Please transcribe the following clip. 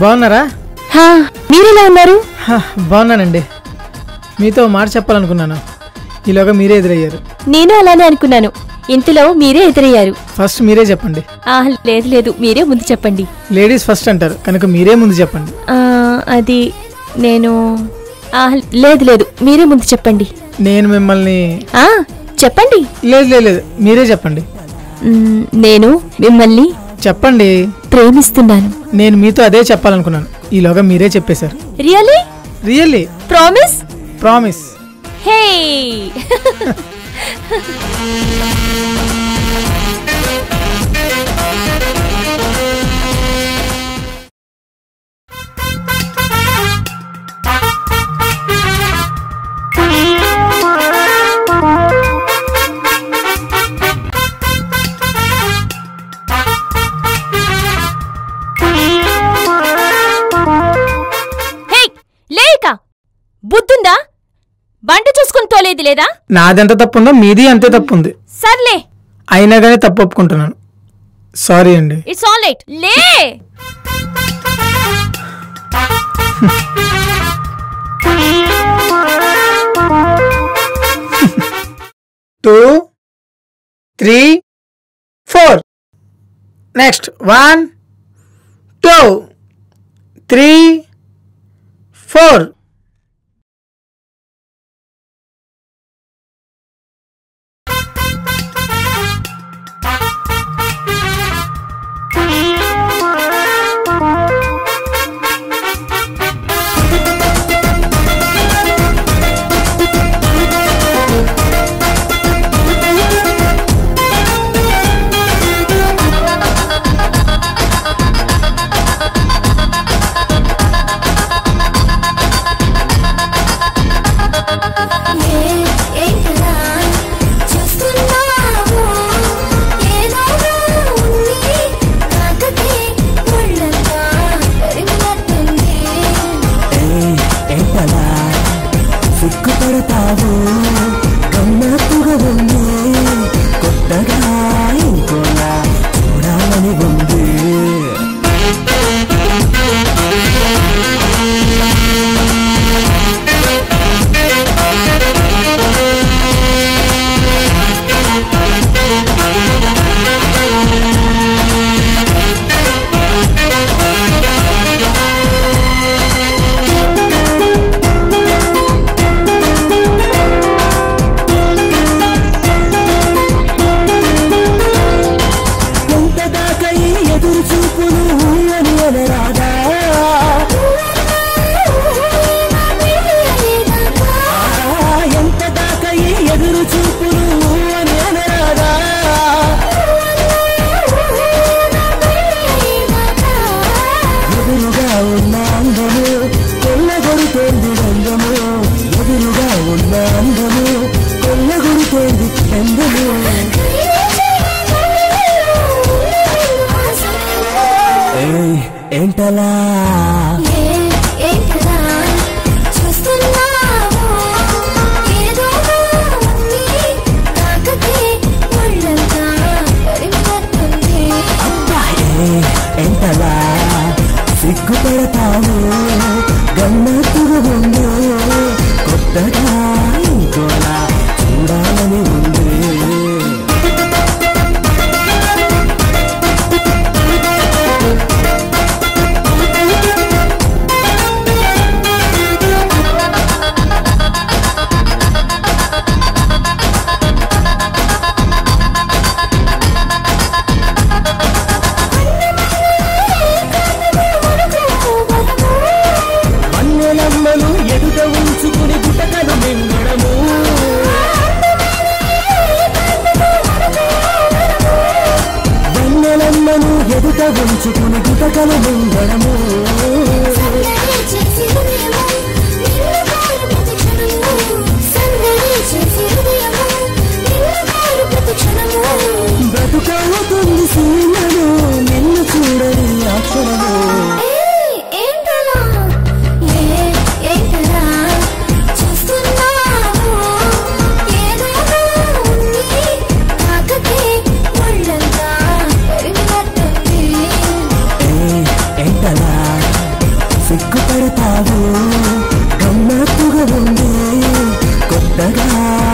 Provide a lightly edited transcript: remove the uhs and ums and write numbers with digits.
బాగున్నారా? మీరెలా ఉన్నారు? బాగున్నానండి. మీతో మాట చెప్పాలనుకున్నాను, ఈలోగా మీరే ఎదురయ్యారు. నేను అలానే అనుకున్నాను, ఇంతలో మీరే ఎదురయ్యారు. ఫస్ట్ మీరే చెప్పండి. లేదు లేదు, మీరే ముందు చెప్పండి. లేడీస్ ఫస్ట్ అంటారు కనుక మీరే ముందు చెప్పండి. అది నేను లేదు లేదు, మీరే ముందు చెప్పండి. నేను మిమ్మల్ని చెప్పండి. లేదు లేదు లేదు, మీరే చెప్పండి. నేను మిమ్మల్ని చెప్పండి. ప్రేమిస్తున్నాను. నేను మీతో అదే చెప్పాలనుకున్నాను, ఈలోగా మీరే చెప్పేశారు. రియల్లీ? రియల్లీ. ప్రామిస్? ప్రామిస్. హే బుద్ధుందా? బంట చూసుకుని తోలేది లేదా? నాదెంత తప్పుందో మీది అంతే తప్పుంది. సర్లే, అయినా గానీ తప్పు ఒప్పుకుంటున్నాను. సారీ అండి. It's all right. లే 2 3 4 నెక్స్ట్ 1 2 3 4. ఎంతలా కొత్తగా